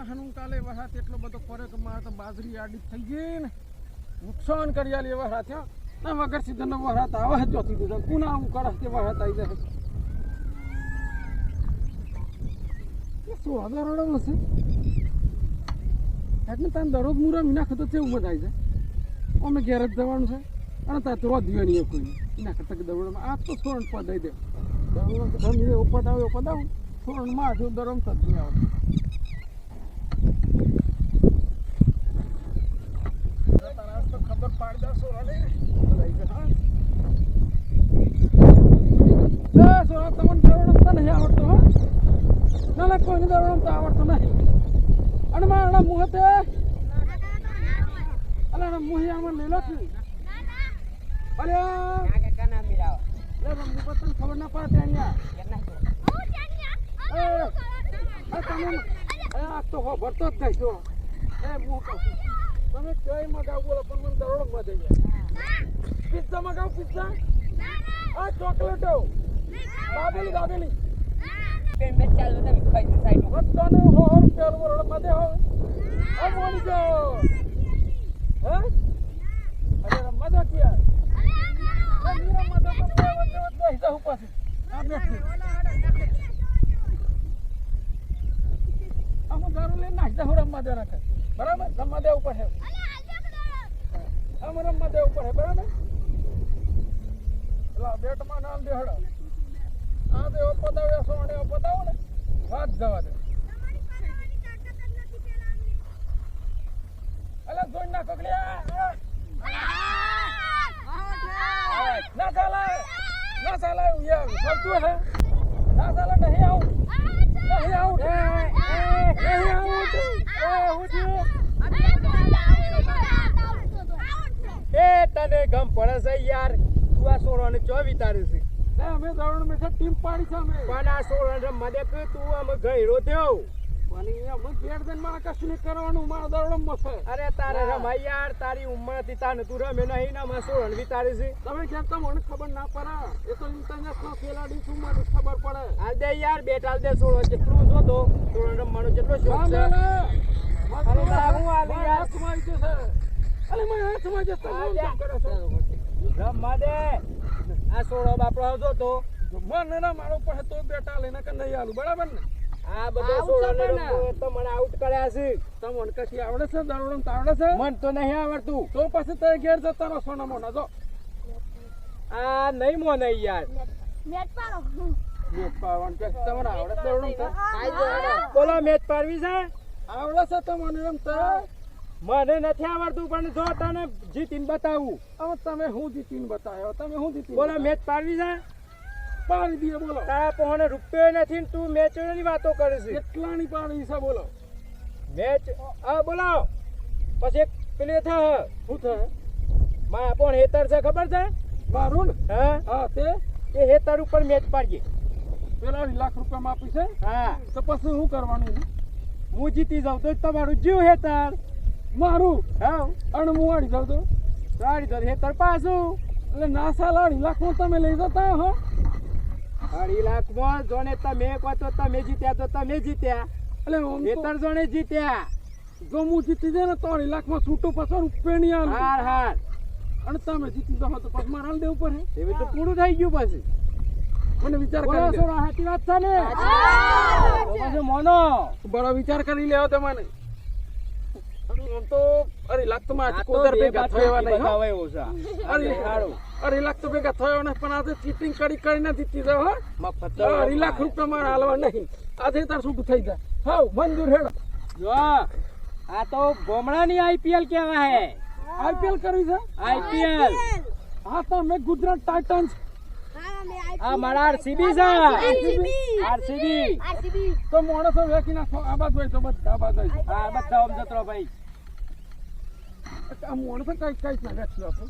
ચોમાસાનું કાલે વરસાદ એટલો બધો પડે કે મારે તો બાજરી આડી થઈ ગઈ ને નુકસાન કરી આલી વરસાદ થયો ના વગર સીધો વરસાદ આવે જ જોતી દીધો પુના આવું કરે કે વરસાદ આવી જાય શું હજારોડો હશે એટલે તારે દરરોજ મુરા મીના ખતો છે ઉમર આવી જાય અમે ઘેર જ જવાનું છે અને તાર તો રોજ દિવાની કોઈ એના કરતા કે દરોડમાં આ તો સોરણ પદ દઈ દે દરોડ ધમી ઉપદ આવે સોરણમાં જો દરમ થતી આવે ખબર પાડી દો સોરણે સોરા તમને દરોડ તો નહીં આવડતો હા ના કોઈને દરોડ તો આવડતો નહીં અને મારા મુહતે અલા મુહી આમાં લેલો છું અરે કાકા મિરાવ લે રંગુ પતન ખબર ના પડે ત્યાં તમે આ તો ભરતો જ થાય છો એ હું કહું તમે કઈ મગાવ બોલો પણ મને દરોડમાં દઈ પિઝા મગાવ પિઝા આ ચોકલેટો દાબેલી મેં ચાલુ તમે ખાઈ દે સાઈડ બધાને હો રૂપિયા દરોડમાં દે હો આ મોની જો હે અરે મજા કિયા અરે નીરા મજા તો વચ્ચે હિસા ઉપાસી આ બેઠી અમુ દારૂ લઈને નાખતા હો રમવા દે રાખે બરાબર રમવા દે ઉપર છે રમવા દે ઉપર છે બરાબર લા બેટમાં નામ દે હડો આ દે પદાવે સોણે પદાવો ને વાત જવા દે અલા જોઈ ના કકડિયા ના ચાલે યાર ફરતું હે ના ચાલે નહીં આવું તને ગમ પડે છે યાર તું આ સોળાને ચો વિતારે છે અમે દરોડ મેં ટીમ પાડી છે અમે પણ આ સોળાને મદે કે તું અમે ગયરો થયો પણ અમે ઘેર જઈને મારે કશું નહીં કરવાનું મારા દરોડમાં છે અરે તારે રમાય યાર તારી ઉંમર હતી તાને તું રમે નહીં ના માં સોળાને વિતારે છે તમે કેમ તો મને ખબર ના પડે એ તો ઇન્ટરનેશનલ ખેલાડી છું મને ખબર પડે હાલ દે યાર બેટ હાલ દે સોળો જેટલું જોતો સોળાને રમવાનો જેટલો શોખ છે અરે હું આલી યાર તમારી છે અરે મને હાથમાં જે તમ કરે છે રમવા દે આ સોળો બાપડો આવતો તો મને ના મારો પાસે તો બેટા લઈને કે નહીં આલું બરાબર ને આ બધો સોળો તો મને આઉટ કર્યા છે તમને કશી આવડે છે દરોડમ તો આવડે છે મન તો નહીં આવડતું તો પછી તે ઘેર જતા રહો સોના મોના જો આ નહીં મોને યાર મેચ પાડવાનું કે તમને આવડે દરોડમ તો બોલો મેચ પાડવી છે આવડે છે તો મને રમતા મને નથી આવડતું પણ જો તને જીતીને બતાવું હવે તમે હું જીતીને બતાવ્યો તમે હું જીતી બોલો મેચ પાડવી છે પાડી દઈએ બોલો તારા પોહને રૂપિયો નથી ને તું મેચોની વાતો કરે છે કેટલાની પાડી છે બોલો મેચ આ બોલો પછી પેલી થા શું થાય માં પણ હેતર છે ખબર છે મારું હા તે એ હેતર ઉપર મેચ પાડીએ પેલા લાખ રૂપિયા આપી છે હા તો પછી શું કરવાનું હું જીતી જાઉં તો તમારું જીવ હેતર મારું હા અને હું વાળી જાઉં તો સારી તો હેતર પાછું એટલે નાસા લાડી લાખમાં તમે લઈ જતા હો 2.5 લાખમાં જોને તમે કહો તો તમે જીત્યા તો તમે જીત્યા એટલે હેતર જોને જીત્યા જો હું જીતી જાય ને 3 લાખમાં છૂટો પાછો રૂપિયા નહીં આવે હાર અને તમે જીતી જાવ તો પછી મારા દેવું પડે એવી તો પૂરું થઈ ગયું પછી મને વિચાર કરી લો સાચી વાત છે ને પછી મોનો બડો વિચાર કરી લેવો તમને તો અરે લાખ તો માં કોદર ભેગા થયો નહીં બતાવે એવો છે અરે લાખ તો ભેગા થયો ને પણ આજે ચીટિંગ કરીને જીતી જાવ હો મફત 2 લાખ રૂપિયા મારા હાલવા નહીં આજે તાર શું થઈ જાય હાવ મંજૂર હેડ જો આ તો ગોમડાની આઈપીએલ કેવા હે આઈપીએલ કરવી છે આઈપીએલ હા તો મેં ગુજરાત ટાઇટન્સ આ મારા આરસીબી છે આરસીબી તો મોણસો વેકી નાખો આ બાજુ હોય તો બધા બાજુ હા બધા આમ જતરો ભાઈ આ મોણસો કઈ ના વેચ્યો આપણે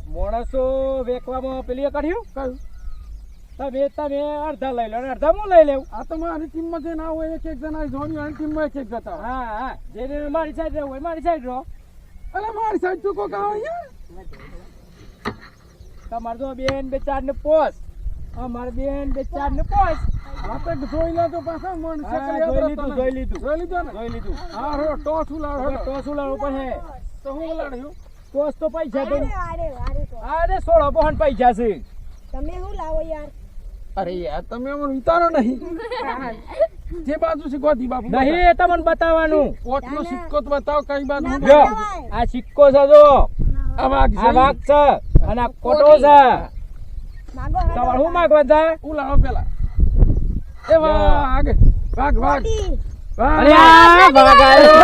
મોણસો વેકવામાં પેલી કર્યું કયું તમે અડધા લઈ લો અડધા હું લઈ લેવું આ તો મારી ટીમમાં જે ના હોય એક જણા જોડ્યું અને ટીમમાં એક જતા હા જેને મારી સાઈડ રહો હોય મારી સાઈડ રહો અલે મારી સાઈડ ચૂકો કાવ તમારે તો બેન બે ચાર ને પોસ અમારે બેન બે ચાર ને પોસ આ તો જોઈ લે તો પાછા મન જોઈ લીધું હા રો ટોસ ઉલાડો પછી તો હું ઉલાડ્યું ટોસ તો પૈસા તો અરે 16 પોહન પૈસા છે તમે શું લાવો યાર? અરે યાર તમે મને વિચારો નહીં જે બાજુ છે ગોદી બાપુ નહીં એ તમને બતાવવાનું પોટનો સિક્કો તો બતાવો કઈ બાજુ જો આ સિક્કો છે જો આ વાઘ છે અને આ કોટો છે માગો તમારે શું માંગવા છે ઉલાડો પેલા એ વાઘ અરે આ વાઘ આયો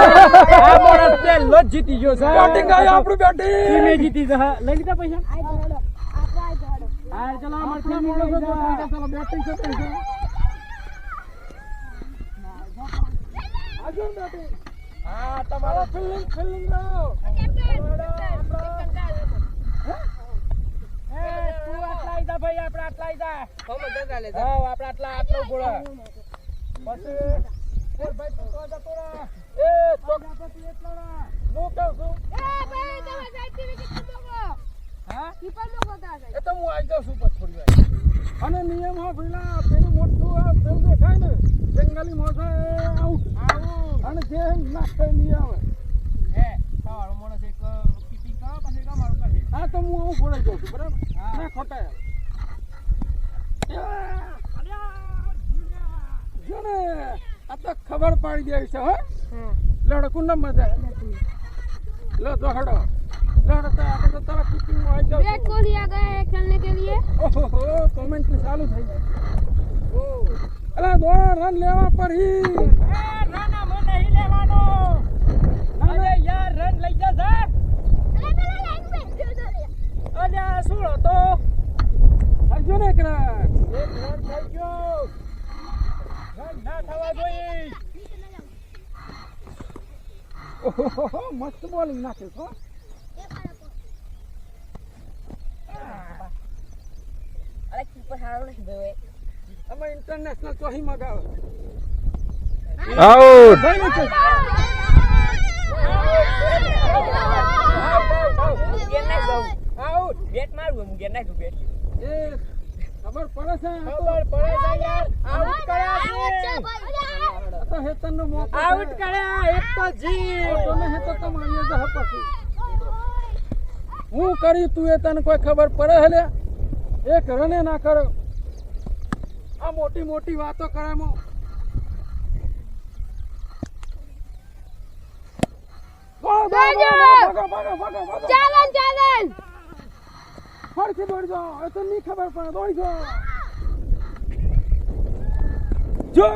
આ મોરસ પેલો જ જીતી ગયો છે બેટિંગ આયો આપણું બેટિંગ મે જીતી છે લઈ લીધા પૈસા આઈ ધડો આ ચલો અમાર ટીમ મોડો તો ચલો બેટિંગ છે પૈસા આજુ બેટિંગ આ તમારો ફિલ્ડિંગ લો તું આટલા જા ભાઈ આપણે આટલા જા હો બધા લે હા આપણે આટલો ગોળો પછી બોલ ભાઈ તું તો જતો રે એ ચોગા પછી એટલો ના હું કહું છું ભાઈ તમે સાઈડ થી કેટલો મોગો હા કીપર મોગો તા એ તો હું આવી જાઉં છું પછી થોડી વાર અને નિયમ હા પેલા પેલું મોટું આ પેલું દેખાય ને જંગલી મોટો આઉટ અને જે નાખે નિયમ હે તમારો મોણસ એક કીપિંગ કરો પછી તમારું કરે હા તો હું આવું બોલાઈ જાઉં છું બરાબર ના ખોટા જો ને આ તો ખબર પાડી દેવી છે હો લડકું ન મજા લો તો હડો लड़ता है तो तेरा कीपिंग में आ जाओ विराट कोहली आ गए हैं खेलने के लिए ओहो कमेंट में चालू થઈ ओ अरे 2 रन लेवा पर ही ए ना मैं नहीं लेवानो अरे यार रन લઈ જા સર अरे मेरा लाइन पे अरे સુળો તો હરજો ને કરા એક રન થઈ ગયો રન ના થવા જોઈએ ઓહો મસ્ત બોલિંગ નાખે છો अरे कीपर हारो नहीं भाई અમે ઇન્ટરનેશનલ તો અહીં મગાવે આઉટ આઉટ બેટ મારું હું ગેર નાખ્યું બેટ એ ખબર પડે છે યાર આઉટ કર્યા છે તો હેતન નો મોકો આઉટ કર્યા એક તો જી તો ને હેતો તમારી જ હપસી હું કરી તું એ તને કોઈ ખબર પડે હલે એક રને ના કરો આ મોટી મોટી વાતો કરે મો चैलेंज चैलेंज ફરથી દોડી જાઓ એ તો નહીં ખબર પડે દોડી જાઓ જો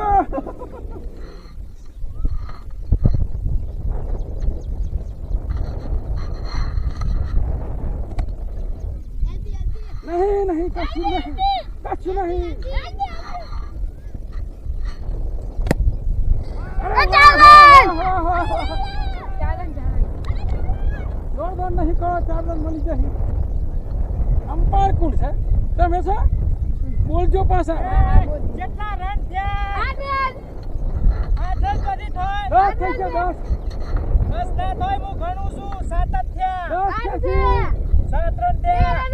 नहीं कछु नहीं દોડ નહીં કરો 4 રન મળી જાય અંપાયર કોણ છે તમે છો બોલજો પાછા કેટલા રન થયા 8 રન કરી થોય 10 થઈ ગયા 10 ના થોય હું ગણું છું 7 જ થયા 10 થયા 7 રન થયા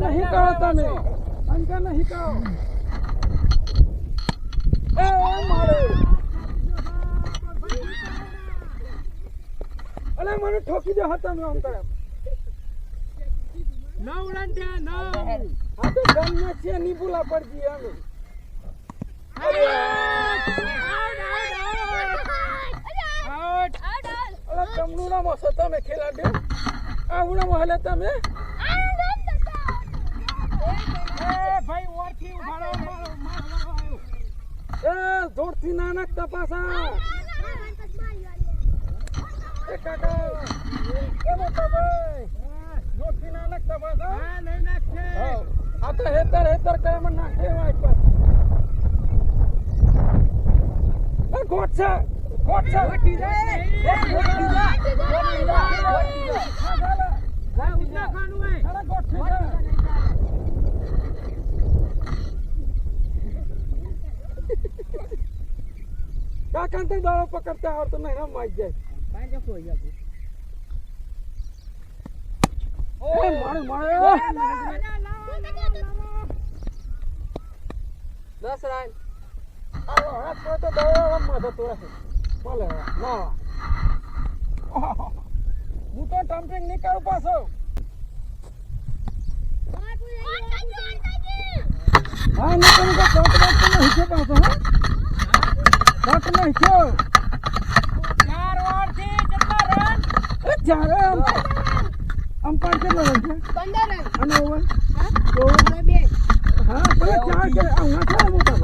नहीं करो તમે અંકા નહીં કરો એ મારે અલે મને ઠોકી દે હતા મે આમ કરે 9 રન થયા 9 આ તો ગમે છે ની ભૂલા પડી અમે આઉટ અલે તમનું નામ હશે તમે ખેલાડી આ ઉડા મહલે તમે ભાઈ ઓરથી ઉભાડો મારો એ જોરથી ના નાખતા પાછા એ કાકા કેમ તો ભાઈ જોરથી ના નાખતા પાછા હા નહીં નાખે આ તો હેતર કરે મને નાખે વાઈટ પાછા એ ગોટ છે ગોટી જાય જા ઉના ખાનું હે સારા ગોટ છે કાકા તો દાડો પકડતા આવડતો નહીં રમાઈ જાય કાંઈ જખો મારું મારે 10 રાન આવો હાથ તો દવામાં જતો રહે બોલે ના હું તો ટમ્પિંગ નહીં કરું પાછો હા નહીં કરું તો ચોટ બાટ તો હિચે પાછો હા ચોટ ને હિચો 4 વાર થી કેટલા રન 4 રન અંપાયર કેટલો રન છે 15 રન અને ઓવર તો 2 હા પેલા 4 કે આ ના થાય મોટા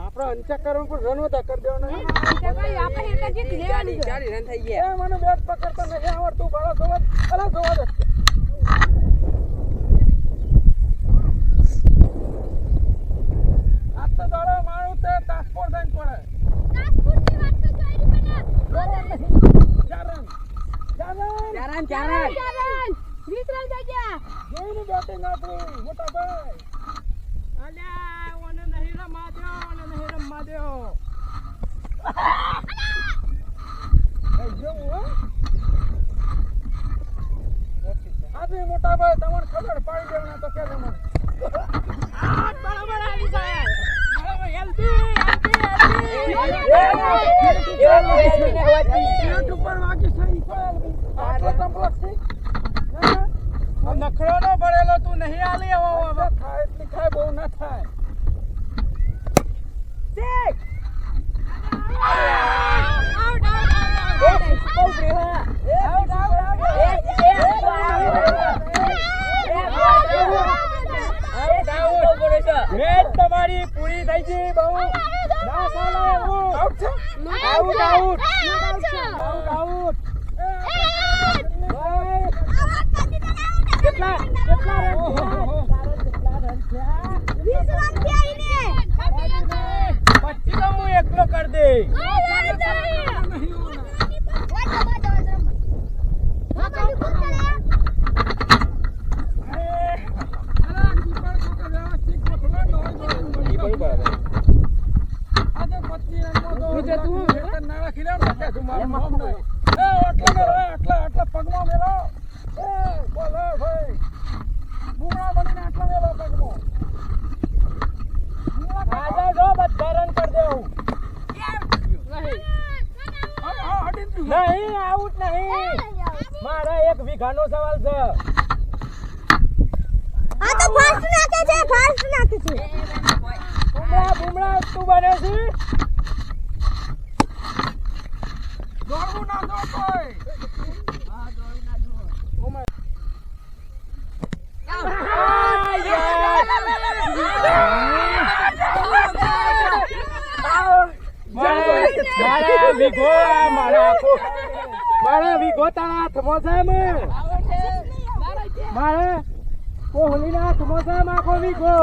આપડે અંચા કરવા પર રન વધારે કરી દેવાના મને બેટ પકડતા નથી આવડતું બળો સવાજ અરે સવાજ આ તો દોડો મારું તે ટ્રાન્સપોર્ટ થઈને પડે જોઈને બેટિંગ આપણી મોટા ભાઈ અલ્યા ઓને નહીં રમવા દ્યો આજે મોટા ભાઈ તમને ખબર પાડી દેવાના તો કે મને બરાબર આવી જાય ઉપર વાગી સહી નખરો નો ભરેલો તું નહીં આલી હવે થાય એટલી ખાય બહુ ના થાય તમારી પૂરી થઈ ગઈ બહુ ના ચાલે આઉટ છે આઉટ કેટલા રન થયા 20 રન થયા ઈને 25 તો હું એકલો કરી દે નહીં આઉટ નહીં મારા એક વીઘાનો સવાલ છે આ તો ફાસ્ટ નાખે છે બુમરા તું બને છે દોડવું ના દો કોઈ હા દોડ ના દો મારા વીઘો તારા હાથમાં છે મારે કોહલીના હાથમાં છે આખો વીઘો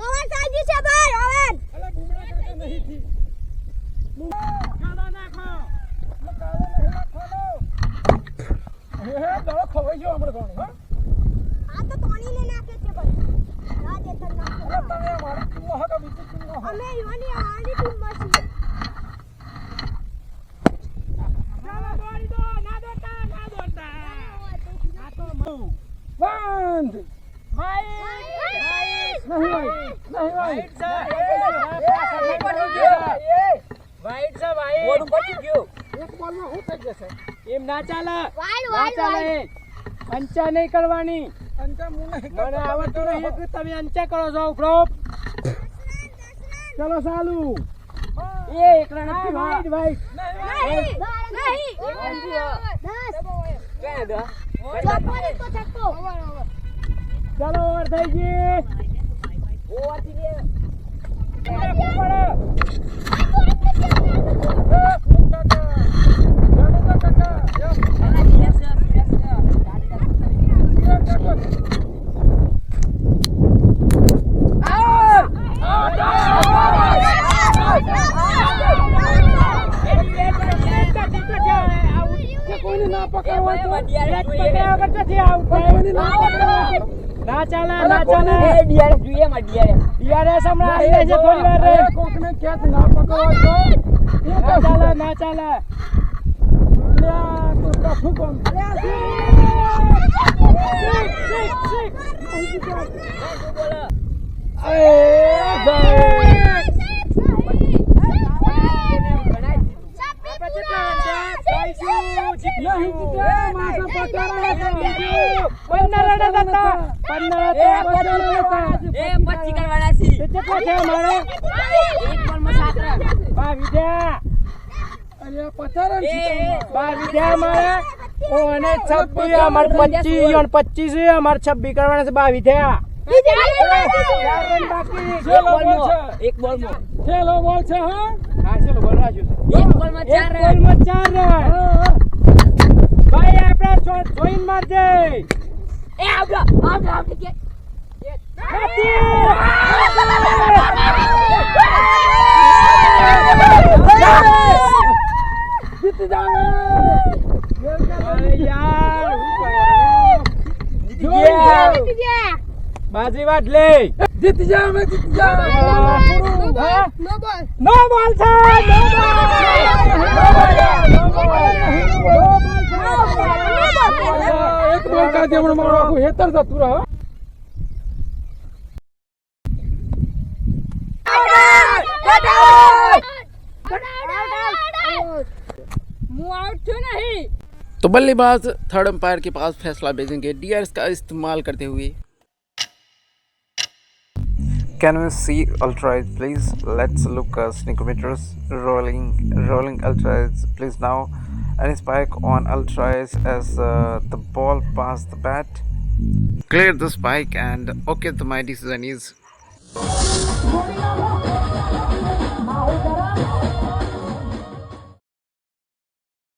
ઓવર થઈ ગયું છે ભાઈ ઓવર. અલા બુમડા કાકા નહીં થી કાળા નાખો કાળા નહીં નાખો હે દળો ખવાઈ ગયો હમણાં કોણ હા આ તો પાણી લઈને નાખે છે ભાઈ. ના દેતા નાખો. અલા તમે અમારી ટીમમાં હો કે બીજી ટીમમાં હો અમે યુવાની આની ટીમમાં છીએ. ચાલો દોડી દો ના દોડતા આ તો બંધ એમ ના ચાલે અંચા નહીં કરવાની મને આવડતું નહીં કે તમે અંચા કરો છો ઉભરો ચલો ચાલુ એ એકલા નથી વાઈટ વાઈટ ચલો ઓવર થઈ ગઈ ના ચાલે ના ચાલે ડીઆરએસ જોઈએ માં ડીઆરએસ હમણાં આવી જાય છે થોડી વાર રે કોકને કેત ના પકડો તો ના ચાલે ના ચાલે લ્યા તો કફુ કોમ અલ્યા પચીસ અમારે 26 કરવાના છે 22 થયા એક બોલ છેલ્લો બોલ છે હા છેલ્લો બોલ રાખ્યો છે એક બોલમાં 4 ભાઈ આપણે જોઈન માર દે એ આવડા કે જીત જાવે યાર જીત ગયા બાજી વાટ લે જીત જા મે જીત જા નો બોલ છે એક બોલ કા દે હમણાં મારો આખું હેતર જતું રહે तो बल्लेबाज थर्ड अंपायर के पास फैसला भेजेंगे डीआरएस का इस्तेमाल करते हुए. Can we see ultras please? Let's look sneakometers rolling ultras please now. Any spike on ultras as the ball passed the bat. Clear the spike and okay, the my decision is